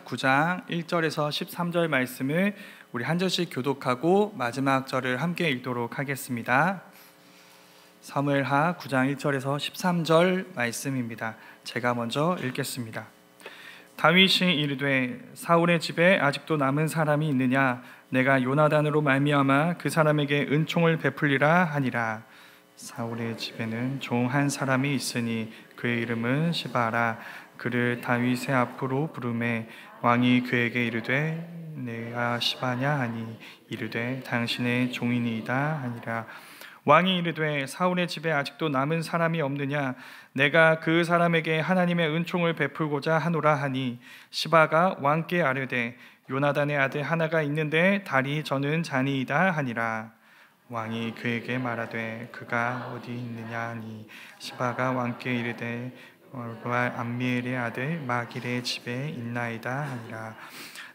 9장 1절에서 13절 말씀을 우리 한 절씩 교독하고 마지막 절을 함께 읽도록 하겠습니다. 사무엘하 9장 1절에서 13절 말씀입니다. 제가 먼저 읽겠습니다. 다윗이 이르되 사울의 집에 아직도 남은 사람이 있느냐? 내가 요나단으로 말미암아 그 사람에게 은총을 베풀리라 하니라. 사울의 집에는 종 한 사람이 있으니 그의 이름은 시바라. 그를 다윗의 앞으로 부르매 왕이 그에게 이르되 내가 시바냐 하니 이르되 당신의 종이니이다 하니라. 왕이 이르되 사울의 집에 아직도 남은 사람이 없느냐? 내가 그 사람에게 하나님의 은총을 베풀고자 하노라 하니 시바가 왕께 아뢰되 요나단의 아들 하나가 있는데 다리 저는 자니이다 하니라. 왕이 그에게 말하되 그가 어디 있느냐 하니 시바가 왕께 이르되 로드발 암미엘의 아들 마길의 집에 있나이다 하니라.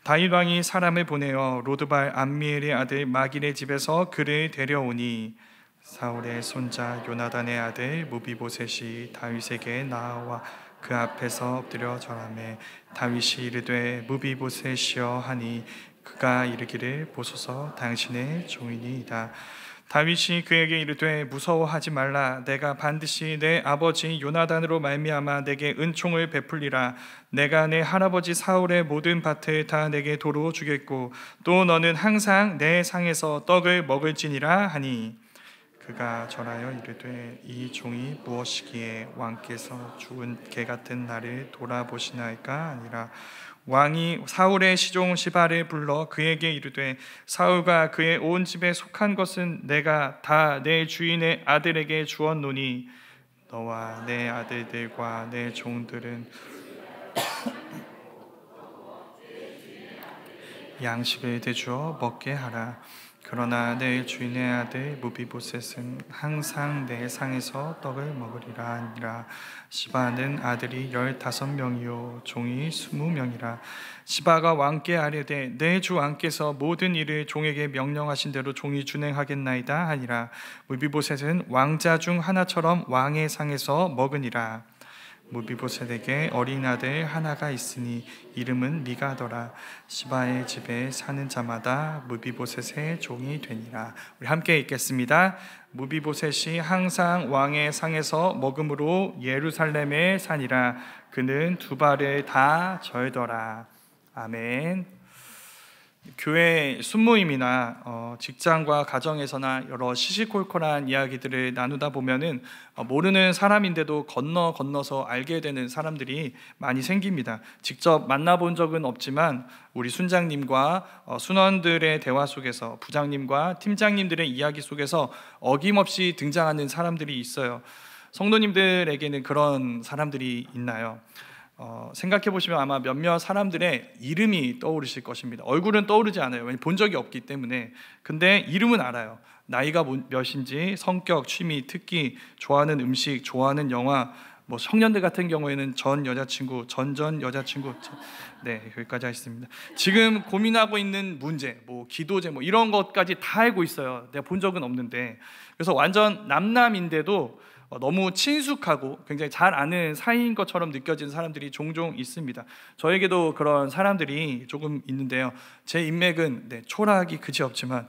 다윗 왕이 사람을 보내어 로드발 암미엘의 아들 마길의 집에서 그를 데려오니 사울의 손자 요나단의 아들 무비보셋이 다윗에게 나와 그 앞에서 엎드려 절하매 다윗이 이르되 무비보셋이여 하니 그가 이르기를 보소서 당신의 종이니이다. 다윗이 그에게 이르되 무서워하지 말라. 내가 반드시 내 아버지 요나단으로 말미암아 내게 은총을 베풀리라. 내가 내 할아버지 사울의 모든 밭을 다 내게 도로 주겠고 또 너는 항상 내 상에서 떡을 먹을지니라 하니 그가 절하여 이르되 이 종이 무엇이기에 왕께서 죽은 개 같은 나를 돌아보시나이까 아니라. 왕이 사울의 시종 시바를 불러 그에게 이르되 사울과 그의 온 집에 속한 것은 내가 다 내 주인의 아들에게 주었노니 너와 내 아들들과 내 종들은 양식을 대주어 먹게 하라. 그러나 내 주인의 아들 무비보셋은 항상 내 상에서 떡을 먹으리라 하니라. 시바는 아들이 15명이요 종이 20명이라. 시바가 왕께 아뢰되 내 주 왕께서 모든 일을 종에게 명령하신 대로 종이 준행하겠나이다 하니라. 무비보셋은 왕자 중 하나처럼 왕의 상에서 먹으니라. 무비보셋에게 어린 아들 하나가 있으니 이름은 미가더라. 시바의 집에 사는 자마다 무비보셋의 종이 되니라. 우리 함께 읽겠습니다. 무비보셋이 항상 왕의 상에서 먹음으로 예루살렘에 사니라. 그는 두 발을 다 절더라. 아멘. 교회 순모임이나 직장과 가정에서나 여러 시시콜콜한 이야기들을 나누다 보면은 모르는 사람인데도 건너서 알게 되는 사람들이 많이 생깁니다. 직접 만나본 적은 없지만 우리 순장님과 순원들의 대화 속에서 부장님과 팀장님들의 이야기 속에서 어김없이 등장하는 사람들이 있어요. 성도님들에게는 그런 사람들이 있나요? 생각해 보시면 아마 몇몇 사람들의 이름이 떠오르실 것입니다. 얼굴은 떠오르지 않아요. 왜냐하면 본 적이 없기 때문에. 근데 이름은 알아요. 나이가 몇인지, 성격, 취미, 특기, 좋아하는 음식, 좋아하는 영화, 뭐 청년들 같은 경우에는 전 여자친구, 전 여자친구, 네, 여기까지 하겠습니다. 지금 고민하고 있는 문제, 뭐 기도제, 뭐 이런 것까지 다 알고 있어요. 내가 본 적은 없는데. 그래서 완전 남남인데도 너무 친숙하고 굉장히 잘 아는 사이인 것처럼 느껴지는 사람들이 종종 있습니다. 저에게도 그런 사람들이 조금 있는데요. 제 인맥은 초라하기 그지없지만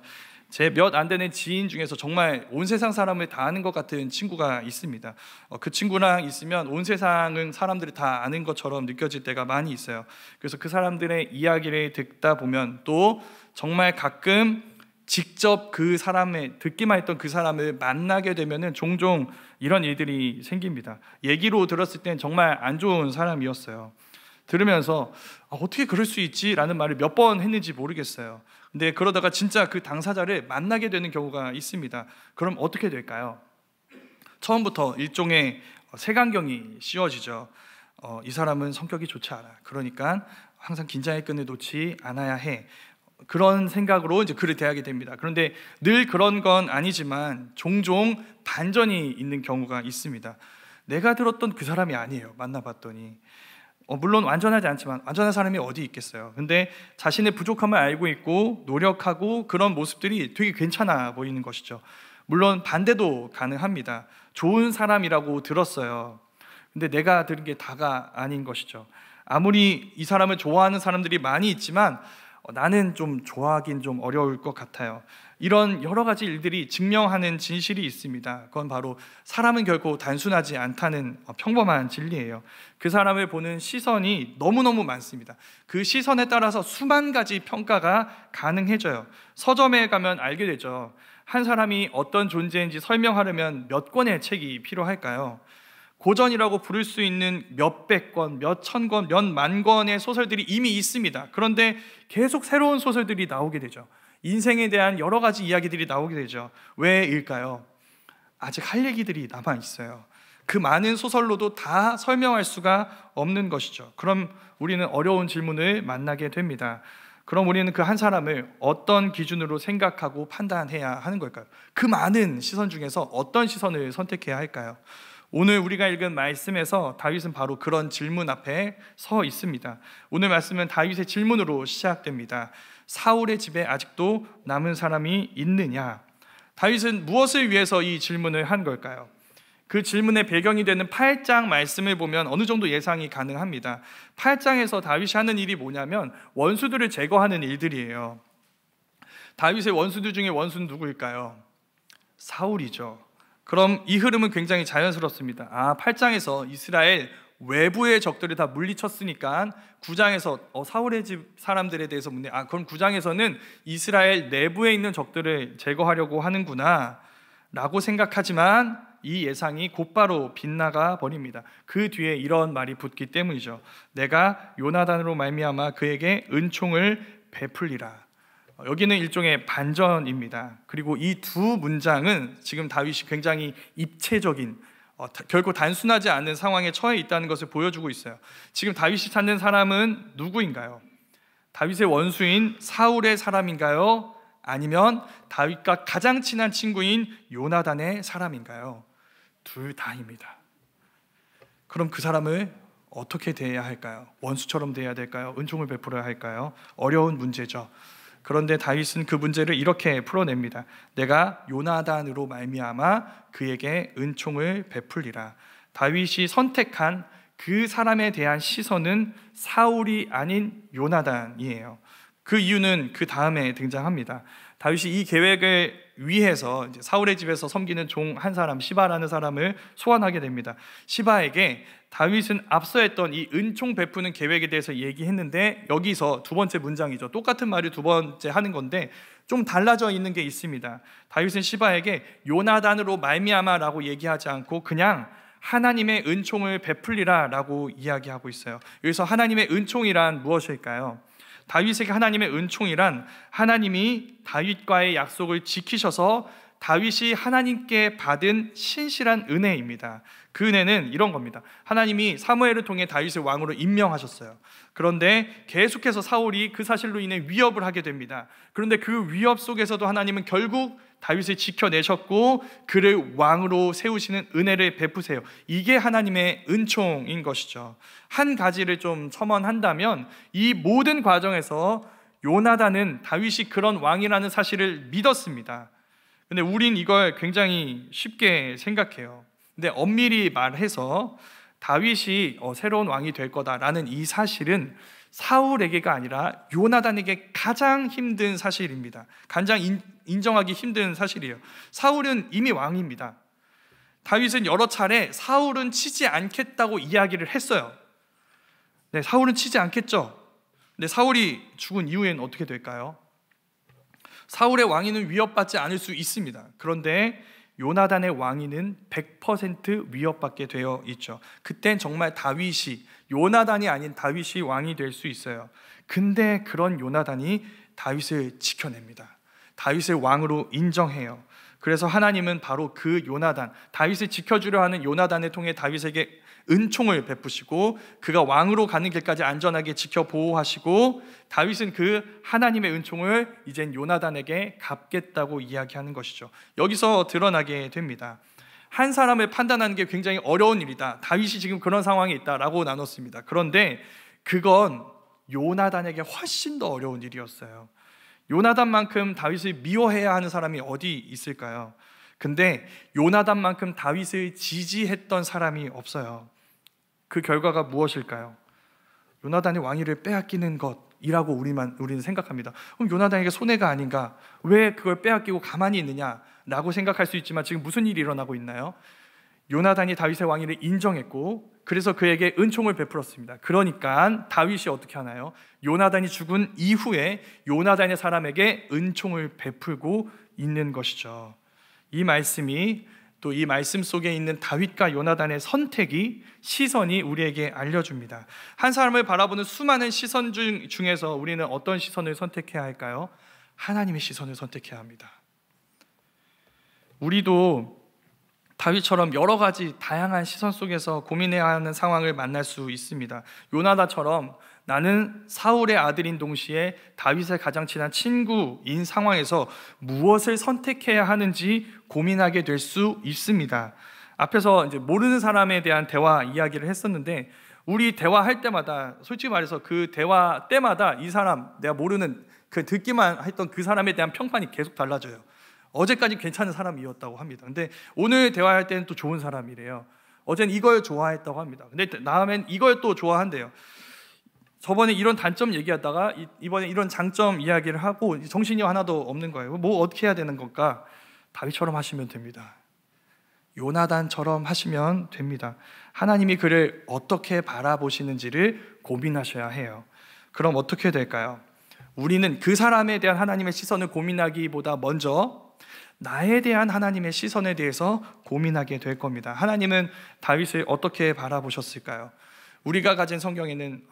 제 몇 안 되는 지인 중에서 정말 온 세상 사람을 다 아는 것 같은 친구가 있습니다. 그 친구랑 있으면 온 세상은 사람들이 다 아는 것처럼 느껴질 때가 많이 있어요. 그래서 그 사람들의 이야기를 듣다 보면 또 정말 가끔 직접 그 사람의 듣기만 했던 그 사람을 만나게 되면은 종종 이런 일들이 생깁니다. 얘기로 들었을 땐 정말 안 좋은 사람이었어요. 들으면서 어떻게 그럴 수 있지? 라는 말을 몇 번 했는지 모르겠어요. 근데 그러다가 진짜 그 당사자를 만나게 되는 경우가 있습니다. 그럼 어떻게 될까요? 처음부터 일종의 색안경이 씌워지죠. 이 사람은 성격이 좋지 않아. 그러니까 항상 긴장의 끈을 놓지 않아야 해. 그런 생각으로 이제 그를 대하게 됩니다. 그런데 늘 그런 건 아니지만 종종 반전이 있는 경우가 있습니다. 내가 들었던 그 사람이 아니에요. 만나봤더니 물론 완전하지 않지만 완전한 사람이 어디 있겠어요. 근데 자신의 부족함을 알고 있고 노력하고 그런 모습들이 되게 괜찮아 보이는 것이죠. 물론 반대도 가능합니다. 좋은 사람이라고 들었어요. 근데 내가 들은 게 다가 아닌 것이죠. 아무리 이 사람을 좋아하는 사람들이 많이 있지만 나는 좀 좋아하긴 좀 어려울 것 같아요. 이런 여러 가지 일들이 증명하는 진실이 있습니다. 그건 바로 사람은 결코 단순하지 않다는 평범한 진리예요. 그 사람을 보는 시선이 너무너무 많습니다. 그 시선에 따라서 수만 가지 평가가 가능해져요. 서점에 가면 알게 되죠. 한 사람이 어떤 존재인지 설명하려면 몇 권의 책이 필요할까요? 고전이라고 부를 수 있는 몇백 권, 몇천 권, 몇만 권의 소설들이 이미 있습니다. 그런데 계속 새로운 소설들이 나오게 되죠. 인생에 대한 여러 가지 이야기들이 나오게 되죠. 왜일까요? 아직 할 얘기들이 남아 있어요. 그 많은 소설로도 다 설명할 수가 없는 것이죠. 그럼 우리는 어려운 질문을 만나게 됩니다. 그럼 우리는 그 한 사람을 어떤 기준으로 생각하고 판단해야 하는 걸까요? 그 많은 시선 중에서 어떤 시선을 선택해야 할까요? 오늘 우리가 읽은 말씀에서 다윗은 바로 그런 질문 앞에 서 있습니다. 오늘 말씀은 다윗의 질문으로 시작됩니다. 사울의 집에 아직도 남은 사람이 있느냐? 다윗은 무엇을 위해서 이 질문을 한 걸까요? 그 질문의 배경이 되는 8장 말씀을 보면 어느 정도 예상이 가능합니다. 8장에서 다윗이 하는 일이 뭐냐면 원수들을 제거하는 일들이에요. 다윗의 원수들 중에 원수는 누구일까요? 사울이죠. 그럼 이 흐름은 굉장히 자연스럽습니다. 8장에서 이스라엘 외부의 적들을 다 물리쳤으니까 9장에서 사울의 집 사람들에 대해서 묻네. 그럼 9장에서는 이스라엘 내부에 있는 적들을 제거하려고 하는구나 라고 생각하지만 이 예상이 곧바로 빗나가 버립니다. 그 뒤에 이런 말이 붙기 때문이죠. 내가 요나단으로 말미암아 그에게 은총을 베풀리라. 여기는 일종의 반전입니다. 그리고 이 두 문장은 지금 다윗이 굉장히 입체적인, 결코 단순하지 않은 상황에 처해 있다는 것을 보여주고 있어요. 지금 다윗이 찾는 사람은 누구인가요? 다윗의 원수인 사울의 사람인가요? 아니면 다윗과 가장 친한 친구인 요나단의 사람인가요? 둘 다입니다. 그럼 그 사람을 어떻게 대해야 할까요? 원수처럼 대해야 될까요? 은총을 베풀어야 할까요? 어려운 문제죠. 그런데 다윗은 그 문제를 이렇게 풀어냅니다. 내가 요나단으로 말미암아 그에게 은총을 베풀리라. 다윗이 선택한 그 사람에 대한 시선은 사울이 아닌 요나단이에요. 그 이유는 그 다음에 등장합니다. 다윗이 이 계획을 위해서 이제 사울의 집에서 섬기는 종 한 사람, 시바라는 사람을 소환하게 됩니다. 시바에게 다윗은 앞서 했던 이 은총 베푸는 계획에 대해서 얘기했는데 여기서 두 번째 문장이죠. 똑같은 말을 두 번째 하는 건데 좀 달라져 있는 게 있습니다. 다윗은 시바에게 요나단으로 말미암아라고 얘기하지 않고 그냥 하나님의 은총을 베풀리라 라고 이야기하고 있어요. 여기서 하나님의 은총이란 무엇일까요? 다윗에게 하나님의 은총이란 하나님이 다윗과의 약속을 지키셔서 다윗이 하나님께 받은 신실한 은혜입니다. 그 은혜는 이런 겁니다. 하나님이 사무엘을 통해 다윗을 왕으로 임명하셨어요. 그런데 계속해서 사울이 그 사실로 인해 위협을 하게 됩니다. 그런데 그 위협 속에서도 하나님은 결국 다윗을 지켜내셨고 그를 왕으로 세우시는 은혜를 베푸세요. 이게 하나님의 은총인 것이죠. 한 가지를 좀 첨언한다면 이 모든 과정에서 요나단은 다윗이 그런 왕이라는 사실을 믿었습니다. 근데 우린 이걸 굉장히 쉽게 생각해요. 근데 엄밀히 말해서 다윗이 새로운 왕이 될 거다라는 이 사실은 사울에게가 아니라 요나단에게 가장 힘든 사실입니다. 가장 인정하기 힘든 사실이에요. 사울은 이미 왕입니다. 다윗은 여러 차례 사울은 치지 않겠다고 이야기를 했어요. 네, 사울은 치지 않겠죠. 근데 사울이 죽은 이후에는 어떻게 될까요? 사울의 왕위는 위협받지 않을 수 있습니다. 그런데 요나단의 왕위는 100% 위협받게 되어 있죠. 그땐 정말 다윗이, 요나단이 아닌 다윗이 왕이 될 수 있어요. 근데 그런 요나단이 다윗을 지켜냅니다. 다윗을 왕으로 인정해요. 그래서 하나님은 바로 그 요나단, 다윗을 지켜주려 하는 요나단을 통해 다윗에게 은총을 베푸시고 그가 왕으로 가는 길까지 안전하게 지켜 보호하시고 다윗은 그 하나님의 은총을 이젠 요나단에게 갚겠다고 이야기하는 것이죠. 여기서 드러나게 됩니다. 한 사람을 판단하는 게 굉장히 어려운 일이다. 다윗이 지금 그런 상황에 있다라고 나눴습니다. 그런데 그건 요나단에게 훨씬 더 어려운 일이었어요. 요나단만큼 다윗을 미워해야 하는 사람이 어디 있을까요? 근데 요나단만큼 다윗을 지지했던 사람이 없어요. 그 결과가 무엇일까요? 요나단의 왕위를 빼앗기는 것이라고 우리는 생각합니다. 그럼 요나단에게 손해가 아닌가? 왜 그걸 빼앗기고 가만히 있느냐라고 생각할 수 있지만 지금 무슨 일이 일어나고 있나요? 요나단이 다윗의 왕위를 인정했고 그래서 그에게 은총을 베풀었습니다. 그러니까 다윗이 어떻게 하나요? 요나단이 죽은 이후에 요나단의 사람에게 은총을 베풀고 있는 것이죠. 이 말씀이 또 이 말씀 속에 있는 다윗과 요나단의 선택이 시선이 우리에게 알려줍니다. 한 사람을 바라보는 수많은 시선 중에서 우리는 어떤 시선을 선택해야 할까요? 하나님의 시선을 선택해야 합니다. 우리도 다윗처럼 여러 가지 다양한 시선 속에서 고민해야 하는 상황을 만날 수 있습니다. 요나단처럼 나는 사울의 아들인 동시에 다윗의 가장 친한 친구인 상황에서 무엇을 선택해야 하는지 고민하게 될 수 있습니다. 앞에서 이제 모르는 사람에 대한 대화 이야기를 했었는데 우리 대화할 때마다 솔직히 말해서 그 대화 때마다 이 사람 내가 모르는 그 듣기만 했던 그 사람에 대한 평판이 계속 달라져요. 어제까지 괜찮은 사람이었다고 합니다. 근데 오늘 대화할 때는 또 좋은 사람이래요. 어제는 이걸 좋아했다고 합니다. 근데 다음엔 이걸 또 좋아한대요. 저번에 이런 단점 얘기하다가 이번에 이런 장점 이야기를 하고 정신이 하나도 없는 거예요. 뭐 어떻게 해야 되는 걸까? 다윗처럼 하시면 됩니다. 요나단처럼 하시면 됩니다. 하나님이 그를 어떻게 바라보시는지를 고민하셔야 해요. 그럼 어떻게 될까요? 우리는 그 사람에 대한 하나님의 시선을 고민하기보다 먼저 나에 대한 하나님의 시선에 대해서 고민하게 될 겁니다. 하나님은 다윗을 어떻게 바라보셨을까요? 우리가 가진 성경에는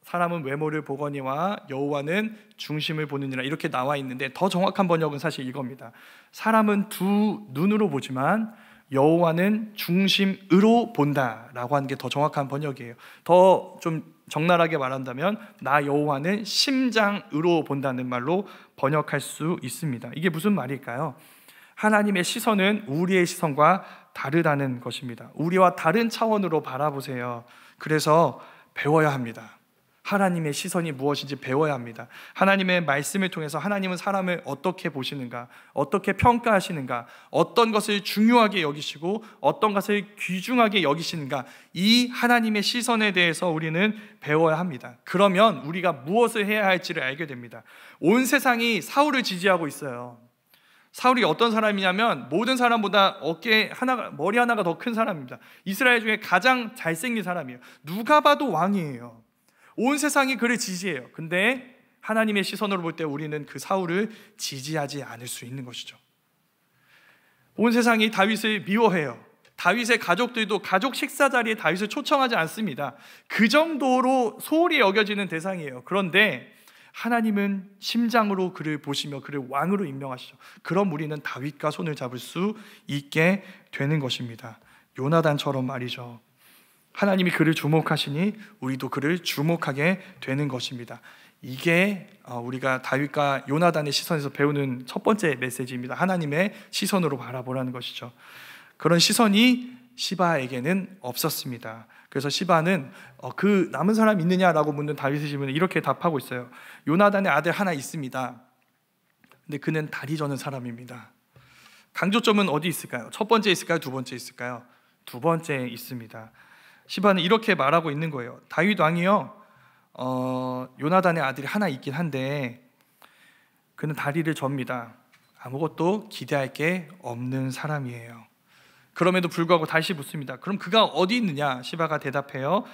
사람은 외모를 보거니와 여호와는 중심을 보느니라 이렇게 나와 있는데 더 정확한 번역은 사실 이겁니다. 사람은 두 눈으로 보지만 여호와는 중심으로 본다라고 하는 게 더 정확한 번역이에요. 더 좀 적나라하게 말한다면 나 여호와는 심장으로 본다는 말로 번역할 수 있습니다. 이게 무슨 말일까요? 하나님의 시선은 우리의 시선과 다르다는 것입니다. 우리와 다른 차원으로 바라보세요. 그래서 배워야 합니다. 하나님의 시선이 무엇인지 배워야 합니다. 하나님의 말씀을 통해서 하나님은 사람을 어떻게 보시는가, 어떻게 평가하시는가, 어떤 것을 중요하게 여기시고 어떤 것을 귀중하게 여기시는가, 이 하나님의 시선에 대해서 우리는 배워야 합니다. 그러면 우리가 무엇을 해야 할지를 알게 됩니다. 온 세상이 사울을 지지하고 있어요. 사울이 어떤 사람이냐면 모든 사람보다 머리 하나가 더 큰 사람입니다. 이스라엘 중에 가장 잘생긴 사람이에요. 누가 봐도 왕이에요. 온 세상이 그를 지지해요. 근데 하나님의 시선으로 볼 때 우리는 그 사울을 지지하지 않을 수 있는 것이죠. 온 세상이 다윗을 미워해요. 다윗의 가족들도 가족 식사 자리에 다윗을 초청하지 않습니다. 그 정도로 소홀히 여겨지는 대상이에요. 그런데 하나님은 심장으로 그를 보시며 그를 왕으로 임명하시죠. 그럼 우리는 다윗과 손을 잡을 수 있게 되는 것입니다. 요나단처럼 말이죠. 하나님이 그를 주목하시니 우리도 그를 주목하게 되는 것입니다. 이게 우리가 다윗과 요나단의 시선에서 배우는 첫 번째 메시지입니다. 하나님의 시선으로 바라보라는 것이죠. 그런 시선이 시바에게는 없었습니다. 그래서 시바는 그 남은 사람 있느냐라고 묻는 다윗의 질문에 이렇게 답하고 있어요. 요나단의 아들 하나 있습니다. 근데 그는 다리 저는 사람입니다. 강조점은 어디 있을까요? 첫 번째 있을까요? 두 번째 있을까요? 두 번째 있습니다. 시바는 이렇게 말하고 있는 거예요. 다윗 왕이요, 요나단의 아들이 하나 있긴 한데 그는 다리를 접니다. 아무것도 기대할 게 없는 사람이에요. 그럼에도 불구하고 다시 묻습니다. 그럼 그가 어디 있느냐? 시바가 대답해요.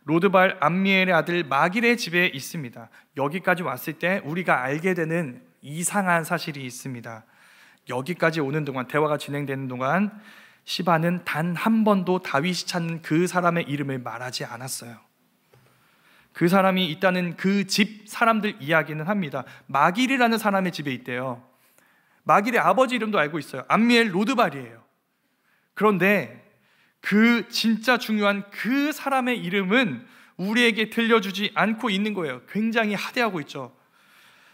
로드발 암미엘의 아들 마길의 집에 있습니다. 여기까지 왔을 때 우리가 알게 되는 이상한 사실이 있습니다. 여기까지 오는 동안, 대화가 진행되는 동안 시바는 단 한 번도 다윗이 찾는 그 사람의 이름을 말하지 않았어요. 그 사람이 있다는 그 집 사람들 이야기는 합니다. 마길이라는 사람의 집에 있대요. 마길의 아버지 이름도 알고 있어요. 암미엘 로드발이에요. 그런데 그 진짜 중요한 그 사람의 이름은 우리에게 들려주지 않고 있는 거예요. 굉장히 하대하고 있죠.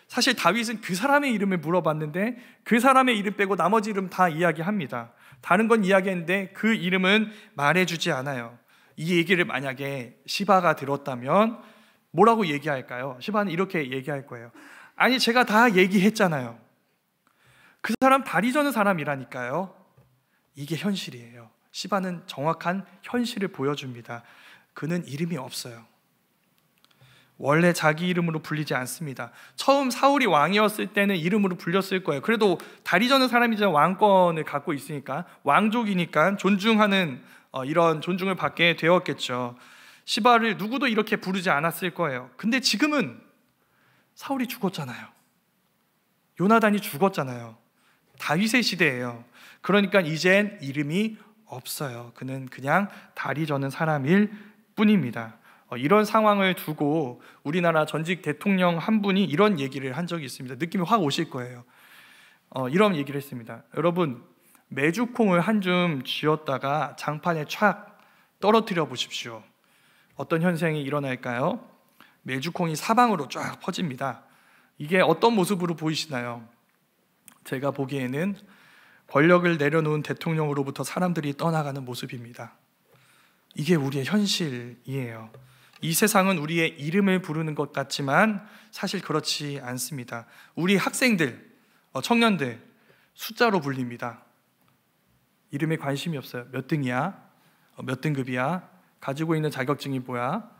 사실 다윗은 그 사람의 이름을 물어봤는데 그 사람의 이름 빼고 나머지 이름 다 이야기합니다. 다른 건 이야기했는데 그 이름은 말해주지 않아요. 이 얘기를 만약에 시바가 들었다면 뭐라고 얘기할까요? 시바는 이렇게 얘기할 거예요. 아니, 제가 다 얘기했잖아요. 그 사람 다리 저는 사람이라니까요. 이게 현실이에요. 시바는 정확한 현실을 보여줍니다. 그는 이름이 없어요. 원래 자기 이름으로 불리지 않습니다. 처음 사울이 왕이었을 때는 이름으로 불렸을 거예요. 그래도 다리 저는 사람이지만 왕권을 갖고 있으니까, 왕족이니까 존중하는 이런 존중을 받게 되었겠죠. 시바를 누구도 이렇게 부르지 않았을 거예요. 근데 지금은 사울이 죽었잖아요. 요나단이 죽었잖아요. 다윗의 시대예요. 그러니까 이젠 이름이 없어요. 그는 그냥 다리 저는 사람일 뿐입니다. 이런 상황을 두고 우리나라 전직 대통령 한 분이 이런 얘기를 한 적이 있습니다. 느낌이 확 오실 거예요. 이런 얘기를 했습니다. 여러분, 메주콩을 한 줌 쥐었다가 장판에 촥 떨어뜨려 보십시오. 어떤 현상이 일어날까요? 메주콩이 사방으로 쫙 퍼집니다. 이게 어떤 모습으로 보이시나요? 제가 보기에는 권력을 내려놓은 대통령으로부터 사람들이 떠나가는 모습입니다. 이게 우리의 현실이에요. 이 세상은 우리의 이름을 부르는 것 같지만 사실 그렇지 않습니다. 우리 학생들, 청년들 숫자로 불립니다. 이름에 관심이 없어요. 몇 등이야? 몇 등급이야? 가지고 있는 자격증이 뭐야?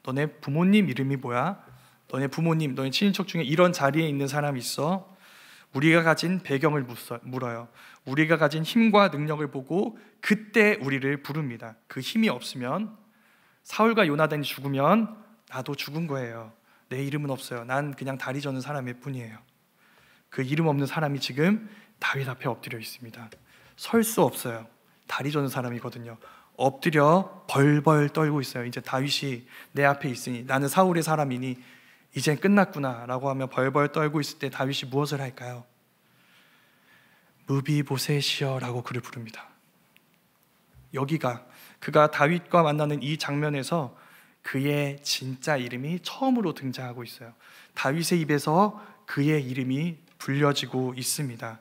너네 부모님 이름이 뭐야? 너네 부모님, 너네 친인척 중에 이런 자리에 있는 사람이 있어? 우리가 가진 배경을 물어요. 우리가 가진 힘과 능력을 보고 그때 우리를 부릅니다. 그 힘이 없으면, 사울과 요나단이 죽으면 나도 죽은 거예요. 내 이름은 없어요. 난 그냥 다리 저는 사람일 뿐이에요. 그 이름 없는 사람이 지금 다윗 앞에 엎드려 있습니다. 설 수 없어요. 다리 저는 사람이거든요. 엎드려 벌벌 떨고 있어요. 이제 다윗이 내 앞에 있으니, 나는 사울의 사람이니 이젠 끝났구나 라고 하며 벌벌 떨고 있을 때 다윗이 무엇을 할까요? 무비보셋이여 라고 그를 부릅니다. 여기가 그가 다윗과 만나는 이 장면에서 그의 진짜 이름이 처음으로 등장하고 있어요. 다윗의 입에서 그의 이름이 불려지고 있습니다.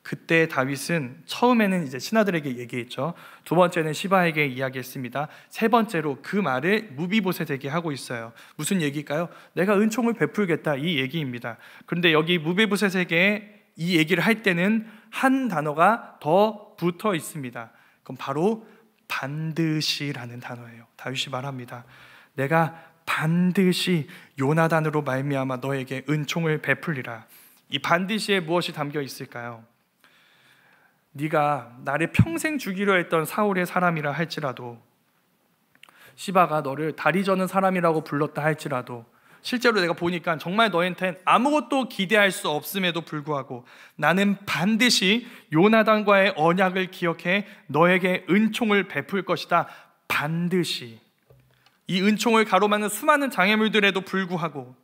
그때 다윗은 처음에는 이제 신하들에게 얘기했죠. 두 번째는 시바에게 이야기했습니다. 세 번째로 그 말을 무비보셋에게 하고 있어요. 무슨 얘기일까요? 내가 은총을 베풀겠다, 이 얘기입니다. 그런데 여기 무비보셋에게 이 얘기를 할 때는 한 단어가 더 붙어 있습니다. 그럼 바로 반드시라는 단어예요. 다윗이 말합니다. 내가 반드시 요나단으로 말미암아 너에게 은총을 베풀리라. 이 반드시에 무엇이 담겨 있을까요? 네가 나를 평생 죽이려 했던 사울의 사람이라 할지라도, 시바가 너를 다리 저는 사람이라고 불렀다 할지라도, 실제로 내가 보니까 정말 너한테는 아무것도 기대할 수 없음에도 불구하고 나는 반드시 요나단과의 언약을 기억해 너에게 은총을 베풀 것이다. 반드시. 이 은총을 가로막는 수많은 장애물들에도 불구하고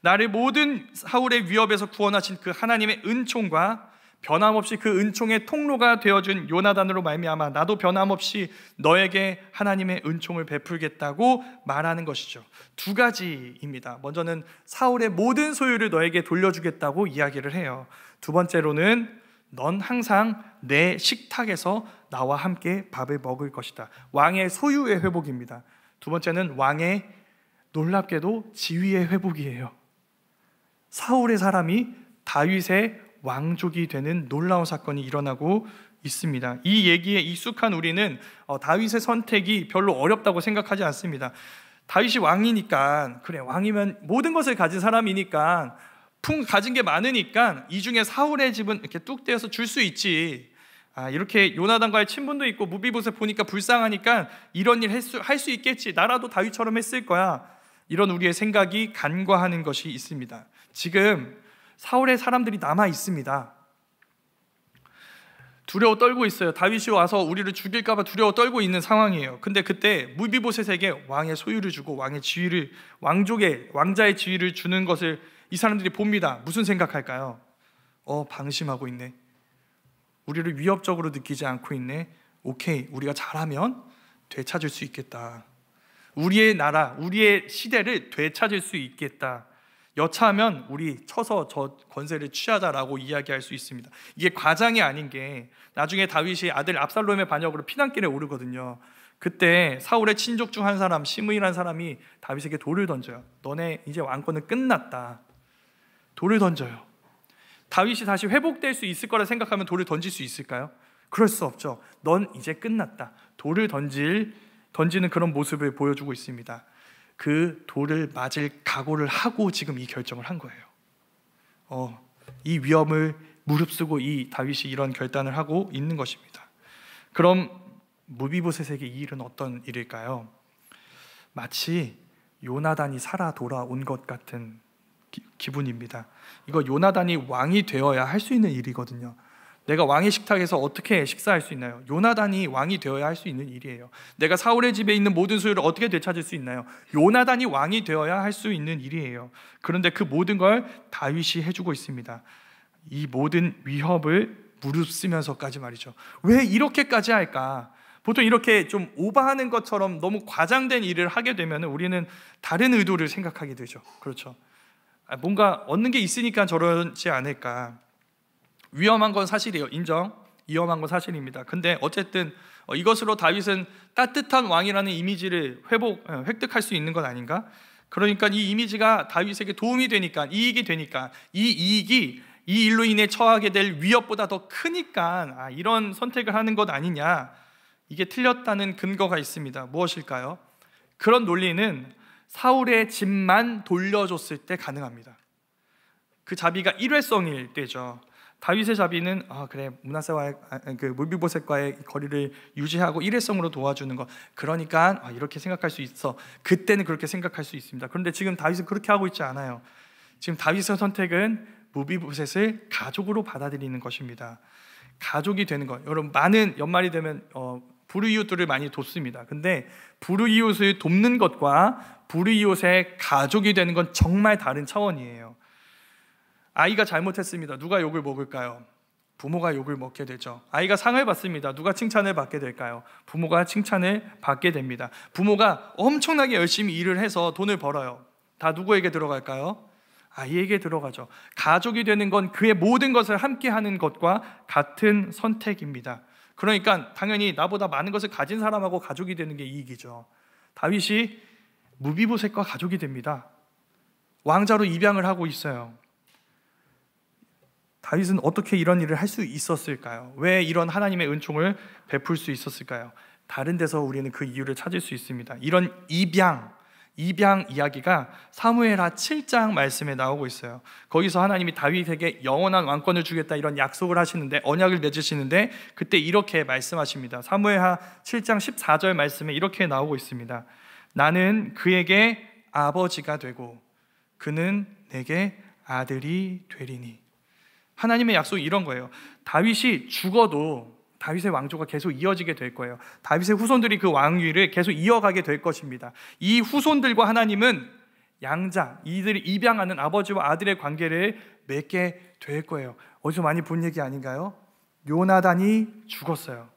나를 모든 사울의 위협에서 구원하신 그 하나님의 은총과 변함없이 그 은총의 통로가 되어준 요나단으로 말미암아 나도 변함없이 너에게 하나님의 은총을 베풀겠다고 말하는 것이죠. 두 가지입니다. 먼저는 사울의 모든 소유를 너에게 돌려주겠다고 이야기를 해요. 두 번째로는 넌 항상 내 식탁에서 나와 함께 밥을 먹을 것이다. 왕의 소유의 회복입니다. 두 번째는 왕의, 놀랍게도 지위의 회복이에요. 사울의 사람이 다윗의 왕족이 되는 놀라운 사건이 일어나고 있습니다. 이 얘기에 익숙한 우리는 다윗의 선택이 별로 어렵다고 생각하지 않습니다. 다윗이 왕이니까, 그래, 왕이면 모든 것을 가진 사람이니까, 가진 게 많으니까 이 중에 사울의 집은 이렇게 뚝 떼어서 줄 수 있지. 이렇게 요나단과의 친분도 있고 무비보셋 보니까 불쌍하니까 이런 일 할 수 있겠지. 나라도 다윗처럼 했을 거야. 이런 우리의 생각이 간과하는 것이 있습니다. 지금 사울의 사람들이 남아 있습니다. 두려워 떨고 있어요. 다윗이 와서 우리를 죽일까 봐 두려워 떨고 있는 상황이에요. 근데 그때 무비보셋에게 왕의 소유를 주고 왕의 지위를, 왕자의 지위를 주는 것을 이 사람들이 봅니다. 무슨 생각할까요? 방심하고 있네. 우리를 위협적으로 느끼지 않고 있네. 오케이, 우리가 잘하면 되찾을 수 있겠다. 우리의 나라, 우리의 시대를 되찾을 수 있겠다. 여차하면 우리 쳐서 저 권세를 취하자라고 이야기할 수 있습니다. 이게 과장이 아닌 게, 나중에 다윗이 아들 압살롬의 반역으로 피난길에 오르거든요. 그때 사울의 친족 중 한 사람, 시므이라는 사람이 다윗에게 돌을 던져요. 너네 이제 왕권은 끝났다. 돌을 던져요. 다윗이 다시 회복될 수 있을 거라 생각하면 돌을 던질 수 있을까요? 그럴 수 없죠. 넌 이제 끝났다. 돌을 던지는 그런 모습을 보여주고 있습니다. 그 돌을 맞을 각오를 하고 지금 이 결정을 한 거예요. 이 위험을 무릅쓰고 이 다윗이 이런 결단을 하고 있는 것입니다. 그럼 무비보셋에게 이 일은 어떤 일일까요? 마치 요나단이 살아 돌아온 것 같은 기분입니다. 이거 요나단이 왕이 되어야 할 수 있는 일이거든요. 내가 왕의 식탁에서 어떻게 식사할 수 있나요? 요나단이 왕이 되어야 할 수 있는 일이에요. 내가 사울의 집에 있는 모든 소유를 어떻게 되찾을 수 있나요? 요나단이 왕이 되어야 할 수 있는 일이에요. 그런데 그 모든 걸 다윗이 해주고 있습니다. 이 모든 위협을 무릅쓰면서까지 말이죠. 왜 이렇게까지 할까? 보통 이렇게 좀 오버하는 것처럼 너무 과장된 일을 하게 되면 우리는 다른 의도를 생각하게 되죠. 그렇죠. 뭔가 얻는 게 있으니까 저러지 않을까. 위험한 건 사실이에요. 인정. 위험한 건 사실입니다. 근데 어쨌든 이것으로 다윗은 따뜻한 왕이라는 이미지를 획득할 수 있는 건 아닌가? 그러니까 이 이미지가 다윗에게 도움이 되니까, 이익이 되니까, 이 이익이 이 일로 인해 처하게 될 위협보다 더 크니까 이런 선택을 하는 것 아니냐. 이게 틀렸다는 근거가 있습니다. 무엇일까요? 그런 논리는 사울의 집만 돌려줬을 때 가능합니다. 그 자비가 일회성일 때죠. 다윗의 자비는 그래, 므낫세와의 무비보셋과의 거리를 유지하고 일회성으로 도와주는 것, 그러니까 이렇게 생각할 수 있어. 그때는 그렇게 생각할 수 있습니다. 그런데 지금 다윗은 그렇게 하고 있지 않아요. 지금 다윗의 선택은 무비보셋을 가족으로 받아들이는 것입니다. 가족이 되는 것. 여러분, 많은 연말이 되면 불우이웃들을 많이 돕습니다. 근데 불우이웃을 돕는 것과 불우이웃의 가족이 되는 건 정말 다른 차원이에요. 아이가 잘못했습니다. 누가 욕을 먹을까요? 부모가 욕을 먹게 되죠. 아이가 상을 받습니다. 누가 칭찬을 받게 될까요? 부모가 칭찬을 받게 됩니다. 부모가 엄청나게 열심히 일을 해서 돈을 벌어요. 다 누구에게 들어갈까요? 아이에게 들어가죠. 가족이 되는 건 그의 모든 것을 함께 하는 것과 같은 선택입니다. 그러니까 당연히 나보다 많은 것을 가진 사람하고 가족이 되는 게 이익이죠. 다윗이 무비보셋과 가족이 됩니다. 왕자로 입양을 하고 있어요. 다윗은 어떻게 이런 일을 할 수 있었을까요? 왜 이런 하나님의 은총을 베풀 수 있었을까요? 다른 데서 우리는 그 이유를 찾을 수 있습니다. 이런 입양 이야기가 사무엘하 7장 말씀에 나오고 있어요. 거기서 하나님이 다윗에게 영원한 왕권을 주겠다 이런 약속을 하시는데, 언약을 맺으시는데, 그때 이렇게 말씀하십니다. 사무엘하 7장 14절 말씀에 이렇게 나오고 있습니다. 나는 그에게 아버지가 되고 그는 내게 아들이 되리니. 하나님의 약속이 이런 거예요. 다윗이 죽어도 다윗의 왕조가 계속 이어지게 될 거예요. 다윗의 후손들이 그 왕위를 계속 이어가게 될 것입니다. 이 후손들과 하나님은 양자, 이들이 입양하는 아버지와 아들의 관계를 맺게 될 거예요. 어디서 많이 본 얘기 아닌가요? 요나단이 죽었어요.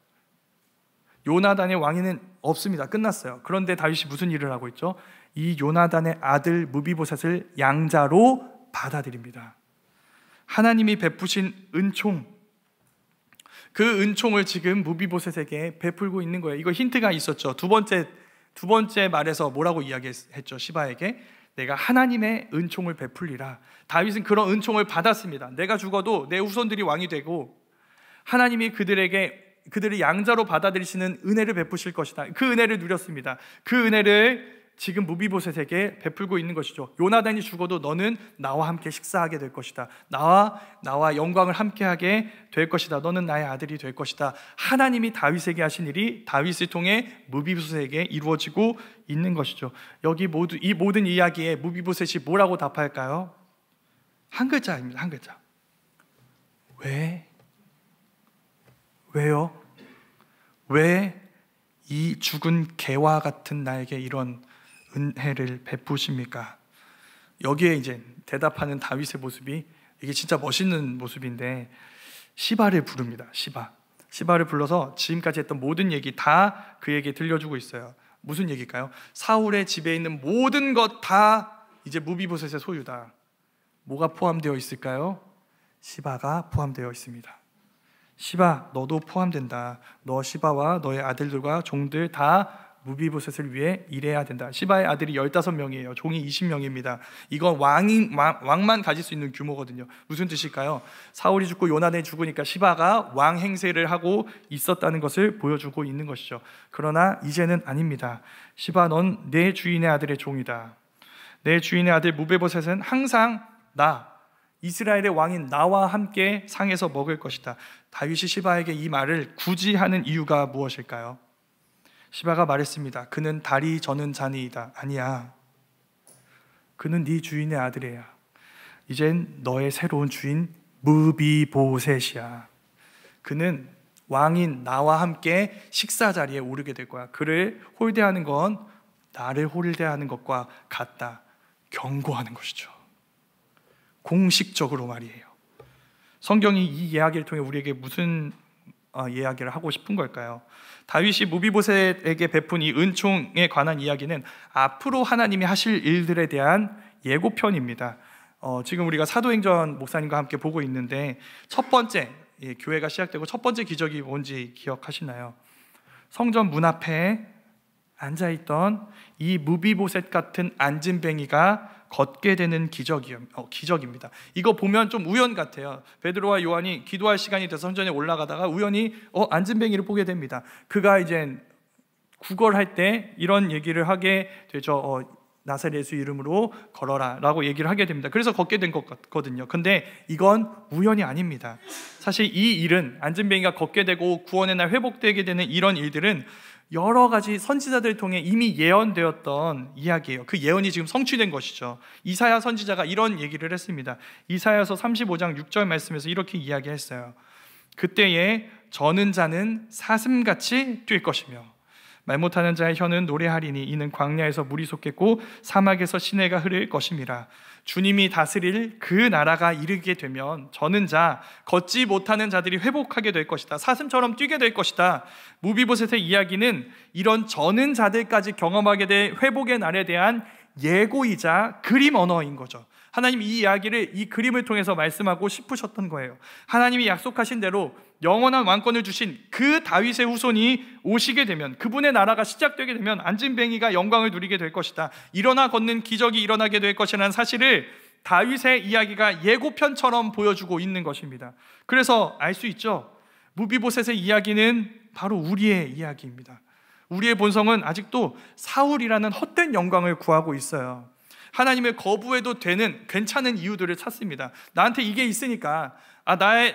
요나단의 왕위는 없습니다. 끝났어요. 그런데 다윗이 무슨 일을 하고 있죠? 이 요나단의 아들 무비보셋을 양자로 받아들입니다. 하나님이 베푸신 은총, 그 은총을 지금 무비보셋에게 베풀고 있는 거예요. 이거 힌트가 있었죠. 두 번째 말에서 뭐라고 이야기했죠? 시바에게 내가 하나님의 은총을 베풀리라. 다윗은 그런 은총을 받았습니다. 내가 죽어도 내 후손들이 왕이 되고 하나님이 그들을 양자로 받아들이시는 은혜를 베푸실 것이다. 그 은혜를 누렸습니다. 그 은혜를 지금 무비보셋에게 베풀고 있는 것이죠. 요나단이 죽어도 너는 나와 함께 식사하게 될 것이다. 나와 영광을 함께하게 될 것이다. 너는 나의 아들이 될 것이다. 하나님이 다윗에게 하신 일이 다윗을 통해 무비보셋에게 이루어지고 있는 것이죠. 이 모든 이야기에 무비보셋이 뭐라고 답할까요? 한 글자입니다. 한 글자. 왜요? 왜 이 죽은 개와 같은 나에게 이런 은혜를 베푸십니까? 여기에 이제 대답하는 다윗의 모습이, 이게 진짜 멋있는 모습인데, 시바를 부릅니다. 시바를 불러서 지금까지 했던 모든 얘기 다 그에게 들려주고 있어요. 무슨 얘기일까요? 사울의 집에 있는 모든 것 다 이제 무비보셋의 소유다. 뭐가 포함되어 있을까요? 시바가 포함되어 있습니다. 시바, 너도 포함된다. 너 시바와 너의 아들들과 종들 다 무비보셋을 위해 일해야 된다. 시바의 아들이 15명이에요. 종이 20명입니다. 이건 왕만 가질 수 있는 규모거든요. 무슨 뜻일까요? 사울이 죽고 요나단이 죽으니까 시바가 왕 행세를 하고 있었다는 것을 보여주고 있는 것이죠. 그러나 이제는 아닙니다. 시바, 넌 내 주인의 아들의 종이다. 내 주인의 아들 무비보셋은 항상 이스라엘의 왕인 나와 함께 상에서 먹을 것이다. 다윗이 시바에게 이 말을 굳이 하는 이유가 무엇일까요? 시바가 말했습니다. 그는 다리 저는 자니이다. 아니야, 그는 네 주인의 아들이야. 이젠 너의 새로운 주인 무비보셋이야. 그는 왕인 나와 함께 식사 자리에 오르게 될 거야. 그를 홀대하는 건 나를 홀대하는 것과 같다. 경고하는 것이죠. 공식적으로 말이에요. 성경이 이 이야기를 통해 우리에게 무슨 이야기를 하고 싶은 걸까요? 다윗이 무비보셋에게 베푼 이 은총에 관한 이야기는 앞으로 하나님이 하실 일들에 대한 예고편입니다. 지금 우리가 사도행전 목사님과 함께 보고 있는데 첫 번째 교회가 시작되고 첫 번째 기적이 뭔지 기억하시나요? 성전 문 앞에 앉아있던 이 무비보셋 같은 안진뱅이가 걷게 되는 기적입니다. 이거 보면 좀 우연 같아요. 베드로와 요한이 기도할 시간이 돼서 성전에 올라가다가 우연히 안진뱅이를 보게 됩니다. 그가 이제 구걸할 때 이런 얘기를 하게 되죠. 나사렛 예수 이름으로 걸어라 라고 얘기를 하게 됩니다. 그래서 걷게 된 것 같거든요. 근데 이건 우연이 아닙니다. 사실 이 일은, 안진뱅이가 걷게 되고 구원의 날 회복되게 되는 이런 일들은 여러 가지 선지자들을 통해 이미 예언되었던 이야기예요. 그 예언이 지금 성취된 것이죠. 이사야 선지자가 이런 얘기를 했습니다. 이사야서 35장 6절 말씀에서 이렇게 이야기했어요. 그때에 저는 자는 사슴같이 뛸 것이며 말 못하는 자의 혀는 노래하리니 이는 광야에서 물이 솟겠고 사막에서 시내가 흐를 것임이라. 주님이 다스릴 그 나라가 이르게 되면 저는 자, 걷지 못하는 자들이 회복하게 될 것이다. 사슴처럼 뛰게 될 것이다. 무비보셋의 이야기는 이런 저는 자들까지 경험하게 될 회복의 날에 대한 예고이자 그림 언어인 거죠. 하나님이 이 이야기를 이 그림을 통해서 말씀하고 싶으셨던 거예요. 하나님이 약속하신 대로 영원한 왕권을 주신 그 다윗의 후손이 오시게 되면, 그분의 나라가 시작되게 되면 안진뱅이가 영광을 누리게 될 것이다. 일어나 걷는 기적이 일어나게 될 것이라는 사실을 다윗의 이야기가 예고편처럼 보여주고 있는 것입니다. 그래서 알 수 있죠. 무비보셋의 이야기는 바로 우리의 이야기입니다. 우리의 본성은 아직도 사울이라는 헛된 영광을 구하고 있어요. 하나님을 거부해도 되는 괜찮은 이유들을 찾습니다. 나한테 이게 있으니까,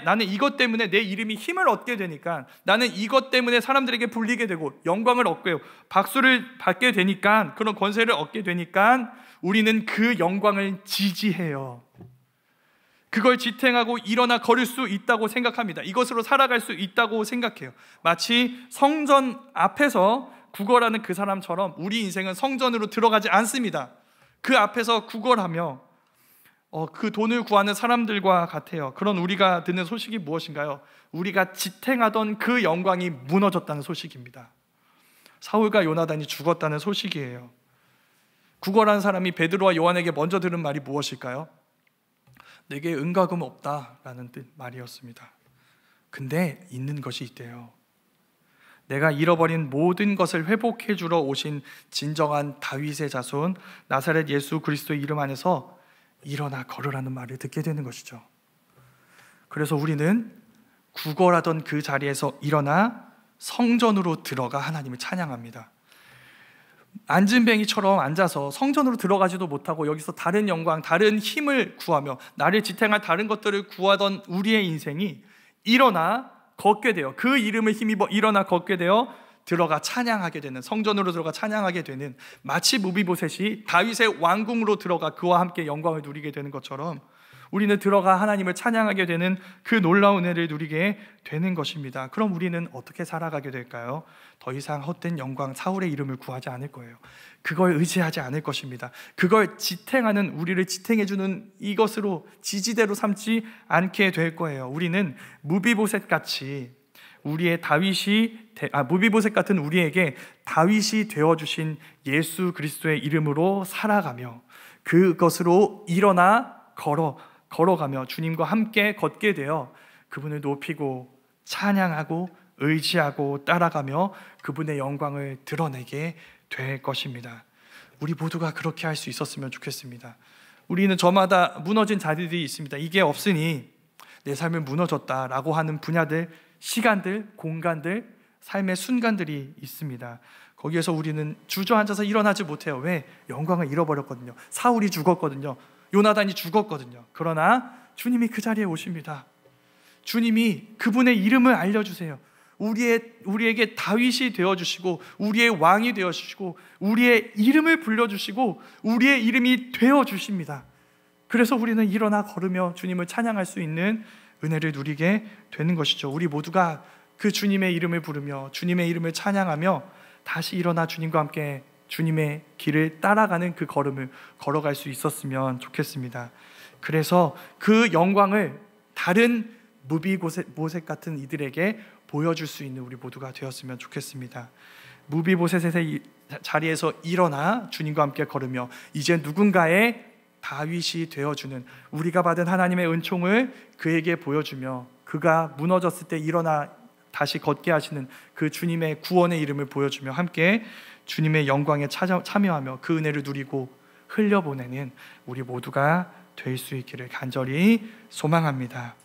나는 이것 때문에 내 이름이 힘을 얻게 되니까, 나는 이것 때문에 사람들에게 불리게 되고 영광을 얻고요, 박수를 받게 되니까, 그런 권세를 얻게 되니까 우리는 그 영광을 지지해요. 그걸 지탱하고 일어나 걸을 수 있다고 생각합니다. 이것으로 살아갈 수 있다고 생각해요. 마치 성전 앞에서 구걸하는 그 사람처럼 우리 인생은 성전으로 들어가지 않습니다. 그 앞에서 구걸하며 그 돈을 구하는 사람들과 같아요. 그런 우리가 듣는 소식이 무엇인가요? 우리가 지탱하던 그 영광이 무너졌다는 소식입니다. 사울과 요나단이 죽었다는 소식이에요. 구걸한 사람이 베드로와 요한에게 먼저 들은 말이 무엇일까요? 내게 은과금 없다라는 말이었습니다. 근데 있는 것이 있대요. 내가 잃어버린 모든 것을 회복해 주러 오신 진정한 다윗의 자손 나사렛 예수 그리스도의 이름 안에서 일어나 걸으라는 말을 듣게 되는 것이죠. 그래서 우리는 구걸하던 그 자리에서 일어나 성전으로 들어가 하나님을 찬양합니다. 안진뱅이처럼 앉아서 성전으로 들어가지도 못하고 여기서 다른 영광, 다른 힘을 구하며 나를 지탱할 다른 것들을 구하던 우리의 인생이 일어나 걷게 되어, 그 이름을 힘입어 일어나 걷게 되어 들어가 찬양하게 되는, 성전으로 들어가 찬양하게 되는, 마치 무비보셋이 다윗의 왕궁으로 들어가 그와 함께 영광을 누리게 되는 것처럼 우리는 들어가 하나님을 찬양하게 되는 그 놀라운 은혜를 누리게 되는 것입니다. 그럼 우리는 어떻게 살아가게 될까요? 더 이상 헛된 영광, 사울의 이름을 구하지 않을 거예요. 그걸 의지하지 않을 것입니다. 그걸 지탱하는, 우리를 지탱해주는 이것으로 지지대로 삼지 않게 될 거예요. 우리는 무비보셋 같이 무비보셋 같은 우리에게 다윗이 되어주신 예수 그리스도의 이름으로 살아가며 그것으로 일어나 걸어가며 주님과 함께 걷게 되어 그분을 높이고 찬양하고 의지하고 따라가며 그분의 영광을 드러내게 될 것입니다. 우리 모두가 그렇게 할 수 있었으면 좋겠습니다. 우리는 저마다 무너진 자리들이 있습니다. 이게 없으니 내 삶은 무너졌다라고 하는 분야들, 시간들, 공간들, 삶의 순간들이 있습니다. 거기에서 우리는 주저앉아서 일어나지 못해요. 왜? 영광을 잃어버렸거든요. 사울이 죽었거든요. 요나단이 죽었거든요. 그러나 주님이 그 자리에 오십니다. 주님이 그분의 이름을 알려주세요. 우리에게 다윗이 되어주시고 우리의 왕이 되어주시고 우리의 이름을 불러주시고 우리의 이름이 되어주십니다. 그래서 우리는 일어나 걸으며 주님을 찬양할 수 있는 은혜를 누리게 되는 것이죠. 우리 모두가 그 주님의 이름을 부르며 주님의 이름을 찬양하며 다시 일어나 주님과 함께 주님의 길을 따라가는 그 걸음을 걸어갈 수 있었으면 좋겠습니다. 그래서 그 영광을 다른 무비보셋 같은 이들에게 보여줄 수 있는 우리 모두가 되었으면 좋겠습니다. 무비보셋의 자리에서 일어나 주님과 함께 걸으며 이제 누군가의 다윗이 되어주는, 우리가 받은 하나님의 은총을 그에게 보여주며 그가 무너졌을 때 일어나 다시 걷게 하시는 그 주님의 구원의 이름을 보여주며 함께 주님의 영광에 참여하며 그 은혜를 누리고 흘려보내는 우리 모두가 될 수 있기를 간절히 소망합니다.